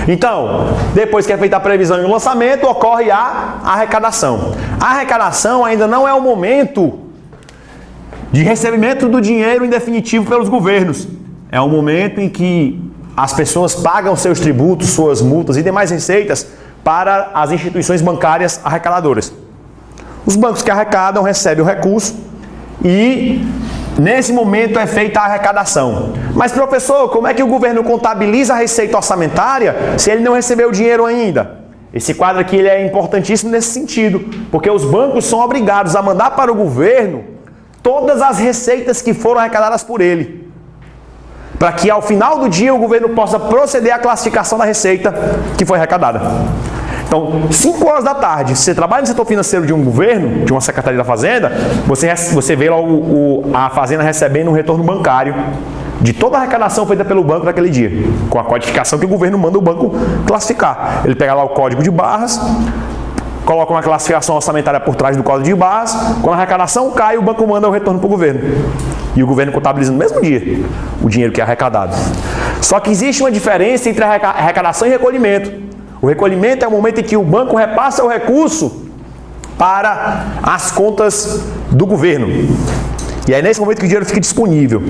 Então, depois que é feita a previsão e o lançamento, ocorre a arrecadação. A arrecadação ainda não é o momento de recebimento do dinheiro em definitivo pelos governos. É o momento em que as pessoas pagam seus tributos, suas multas e demais receitas para as instituições bancárias arrecadadoras. Os bancos que arrecadam recebem o recurso e nesse momento é feita a arrecadação. Mas, professor, como é que o governo contabiliza a receita orçamentária se ele não recebeu o dinheiro ainda? Esse quadro aqui ele é importantíssimo nesse sentido, porque os bancos são obrigados a mandar para o governo todas as receitas que foram arrecadadas por ele, para que ao final do dia o governo possa proceder à classificação da receita que foi arrecadada. Então, 5 horas da tarde, se você trabalha no setor financeiro de um governo, de uma secretaria da Fazenda, você vê lá a Fazenda recebendo um retorno bancário de toda a arrecadação feita pelo banco naquele dia, com a codificação que o governo manda o banco classificar. Ele pega lá o código de barras, coloca uma classificação orçamentária por trás do código de barras, quando a arrecadação cai, o banco manda o retorno para o governo. E o governo contabiliza no mesmo dia o dinheiro que é arrecadado. Só que existe uma diferença entre arrecadação e recolhimento. O recolhimento é o momento em que o banco repassa o recurso para as contas do governo. E é nesse momento que o dinheiro fica disponível.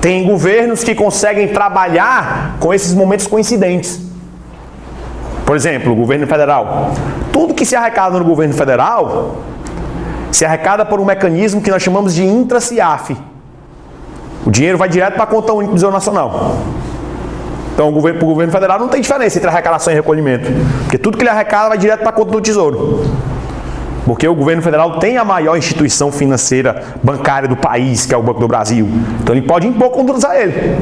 Tem governos que conseguem trabalhar com esses momentos coincidentes. Por exemplo, o governo federal. Tudo que se arrecada no governo federal se arrecada por um mecanismo que nós chamamos de intra-CIAF. O dinheiro vai direto para a conta única do Tesouro Nacional. Então, para o governo federal não tem diferença entre arrecadação e recolhimento, porque tudo que ele arrecada vai direto para a conta do Tesouro. Porque o governo federal tem a maior instituição financeira bancária do país, que é o Banco do Brasil. Então, ele pode impor condutas a ele.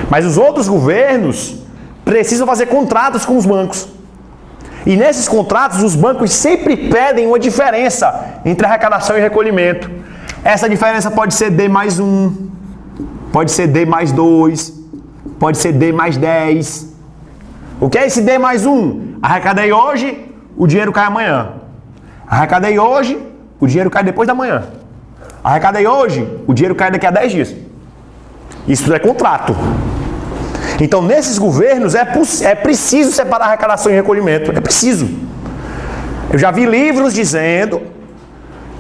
Mas os outros governos precisam fazer contratos com os bancos. E nesses contratos, os bancos sempre pedem uma diferença entre arrecadação e recolhimento. Essa diferença pode ser D mais 1, pode ser D mais 2, pode ser D mais 10. O que é esse D mais 1? Arrecadei hoje, o dinheiro cai amanhã. Arrecadei hoje, o dinheiro cai depois da manhã. Arrecadei hoje, o dinheiro cai daqui a 10 dias. Isso é contrato. Então, nesses governos, é preciso separar arrecadação e recolhimento. É preciso. Eu já vi livros dizendo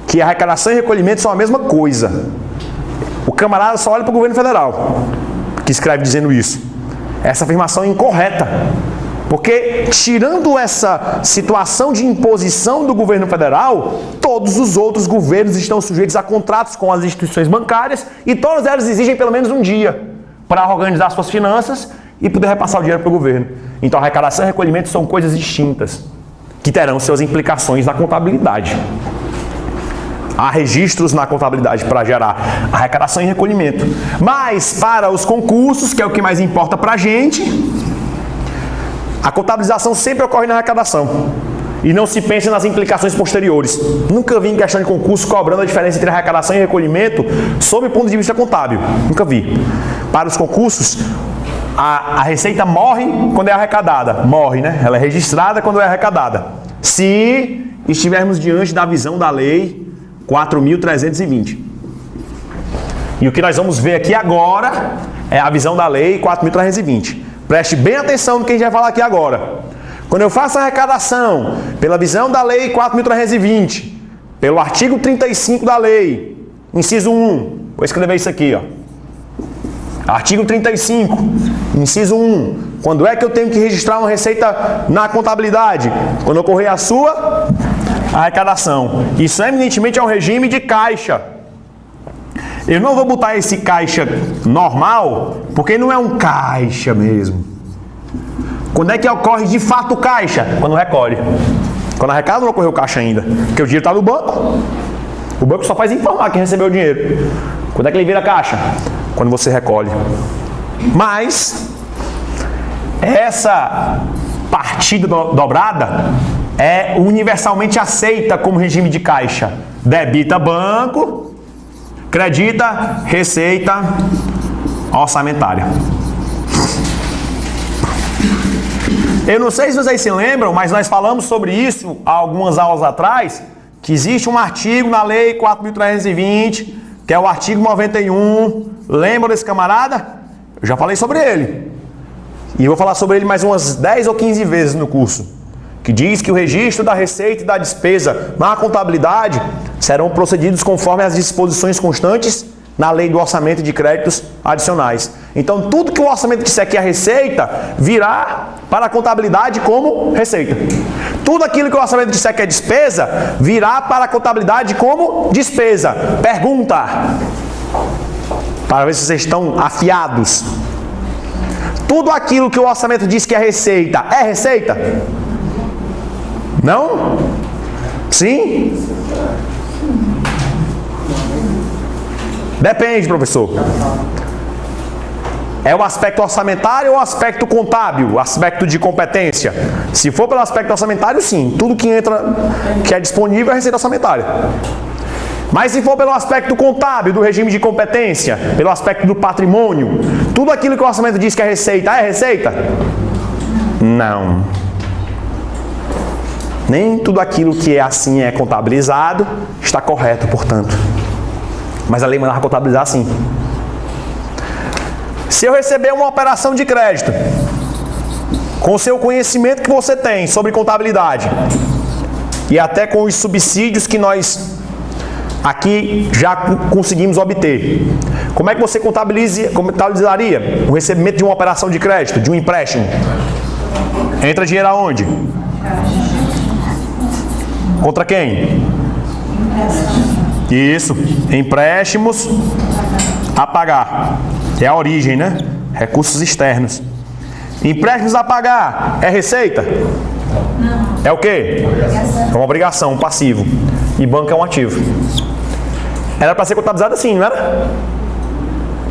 que arrecadação e recolhimento são a mesma coisa. O camarada só olha para o governo federal que escreve dizendo isso. Essa afirmação é incorreta. Porque, tirando essa situação de imposição do governo federal, todos os outros governos estão sujeitos a contratos com as instituições bancárias e todas elas exigem pelo menos um dia para organizar suas finanças e poder repassar o dinheiro para o governo. Então, arrecadação e recolhimento são coisas distintas, que terão suas implicações na contabilidade. Há registros na contabilidade para gerar arrecadação e recolhimento. Mas, para os concursos, que é o que mais importa para a gente, a contabilização sempre ocorre na arrecadação. E não se pensa nas implicações posteriores. Nunca vi em questão de concurso cobrando a diferença entre arrecadação e recolhimento sob o ponto de vista contábil. Nunca vi. Para os concursos, a receita morre quando é arrecadada. Morre, né? Ela é registrada quando é arrecadada. Se estivermos diante da visão da lei 4.320. E o que nós vamos ver aqui agora é a visão da lei 4.320. Preste bem atenção no que a gente vai falar aqui agora. Quando eu faço a arrecadação pela visão da lei 4.320, pelo artigo 35 da lei, inciso 1, vou escrever isso aqui, ó. Artigo 35, inciso 1. Quando é que eu tenho que registrar uma receita na contabilidade? Quando ocorrer a sua arrecadação. Isso eminentemente é um regime de caixa. Eu não vou botar esse caixa normal, porque não é um caixa mesmo. Quando é que ocorre de fato o caixa? Quando recolhe. Quando arrecada não ocorreu o caixa ainda, porque o dinheiro está no banco. O banco só faz informar quem recebeu o dinheiro. Quando é que ele vira caixa? Quando você recolhe. Mas essa partida dobrada é universalmente aceita como regime de caixa. Debita banco, credita receita orçamentária. Eu não sei se vocês se lembram, mas nós falamos sobre isso há algumas aulas atrás, que existe um artigo na lei 4.320, que é o artigo 91. Lembra desse camarada? Eu já falei sobre ele. e eu vou falar sobre ele mais umas 10 ou 15 vezes no curso, que diz que o registro da receita e da despesa na contabilidade serão procedidos conforme as disposições constantes na lei do orçamento de créditos adicionais. Então, tudo que o orçamento disser que é receita, virá para a contabilidade como receita. Tudo aquilo que o orçamento disser que é despesa, virá para a contabilidade como despesa. Pergunta, para ver se vocês estão afiados. Tudo aquilo que o orçamento diz que é receita, é receita? Não? Sim? Depende, professor. É o aspecto orçamentário ou o aspecto contábil? O aspecto de competência? Se for pelo aspecto orçamentário, sim. Tudo que entra, que é disponível é receita orçamentária. Mas se for pelo aspecto contábil, do regime de competência, pelo aspecto do patrimônio, tudo aquilo que o orçamento diz que é receita? Não. Nem tudo aquilo que é assim é contabilizado está correto, portanto. Mas a lei mandava contabilizar assim. Se eu receber uma operação de crédito, com o seu conhecimento que você tem sobre contabilidade, e até com os subsídios que nós aqui já conseguimos obter, como é que você contabilizaria o recebimento de uma operação de crédito, de um empréstimo? Entra dinheiro aonde? Contra quem? Isso, empréstimos a pagar. É a origem, né? Recursos externos. Empréstimos a pagar é receita? Não. É o quê? É uma obrigação, um passivo. E banco é um ativo. Era para ser contabilizado assim, não era?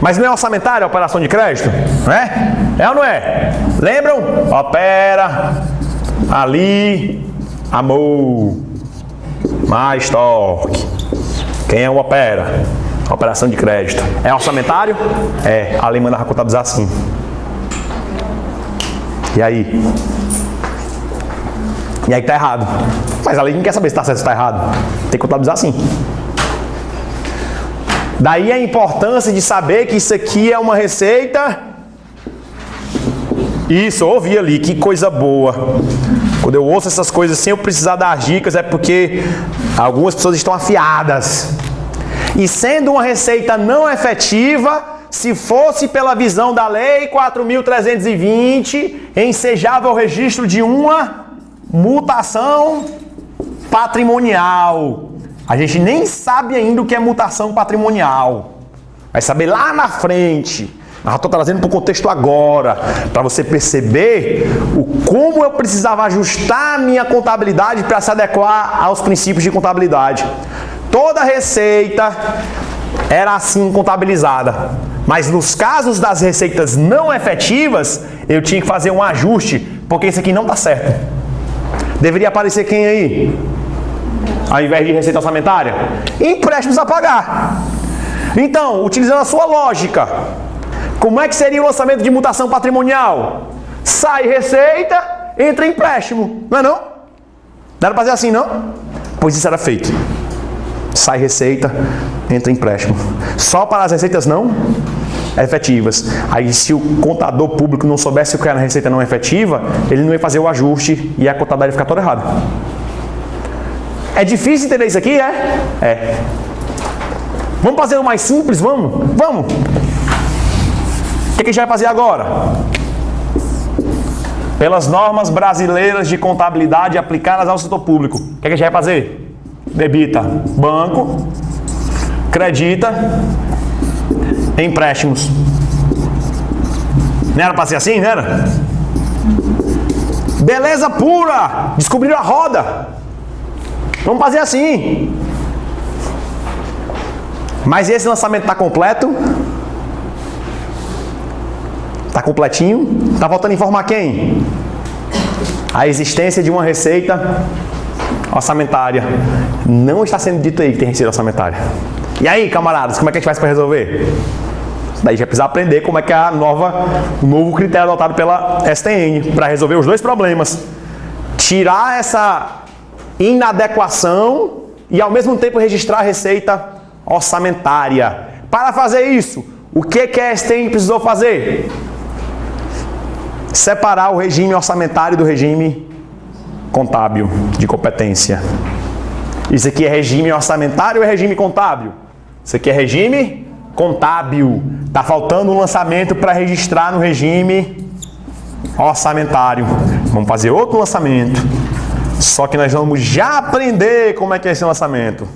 Mas não é orçamentária a operação de crédito? Não é? É ou não é? Lembram? Opera, ali, amor, mais toque. Quem é o opera? Operação de crédito. É orçamentário? É. A lei manda contabilizar assim. E aí? E aí tá errado. Mas a lei não quer saber se tá certo ou se tá errado. Tem que contabilizar assim. Daí a importância de saber que isso aqui é uma receita. Isso, eu ouvi ali, que coisa boa. Quando eu ouço essas coisas sem eu precisar dar dicas, é porque algumas pessoas estão afiadas. E sendo uma receita não efetiva, se fosse pela visão da lei 4.320, ensejava o registro de uma mutação patrimonial. A gente nem sabe ainda o que é mutação patrimonial. Vai saber lá na frente. Mas eu estou trazendo para o contexto agora, para você perceber como eu precisava ajustar a minha contabilidade para se adequar aos princípios de contabilidade. Toda receita era assim contabilizada. Mas nos casos das receitas não efetivas, eu tinha que fazer um ajuste, porque isso aqui não está certo. Deveria aparecer quem aí? Ao invés de receita orçamentária? Empréstimos a pagar. Então, utilizando a sua lógica, como é que seria o lançamento de mutação patrimonial? Sai receita, entra empréstimo. Não é não? Não era para fazer assim, não? Pois isso era feito. Sai receita, entra empréstimo. Só para as receitas não efetivas. Aí se o contador público não soubesse o que era a receita não efetiva, ele não ia fazer o ajuste e a contabilidade ia ficar toda errada. É difícil entender isso aqui, é? É. Vamos fazer o mais simples? Vamos? Vamos! O que a gente vai fazer agora? Pelas normas brasileiras de contabilidade aplicadas ao setor público, o que a gente vai fazer? Debita banco, credita empréstimos. Não era para ser assim, não era? Beleza pura! Descobriram a roda. Vamos fazer assim. Mas esse lançamento está completo? Está completinho? Está faltando informar quem? A existência de uma receita orçamentária. Não está sendo dito aí que tem receita orçamentária. E aí, camaradas, como é que a gente faz para resolver? Daí a gente vai precisar aprender como é que é o novo critério adotado pela STN para resolver os dois problemas. Tirar essa inadequação e ao mesmo tempo registrar a receita orçamentária. Para fazer isso, o que a STN precisou fazer? separar o regime orçamentário do regime contábil de competência. Isso aqui é regime orçamentário ou é regime contábil? Isso aqui é regime contábil. Está faltando um lançamento para registrar no regime orçamentário. Vamos fazer outro lançamento. Só que nós vamos já aprender como é que é esse lançamento.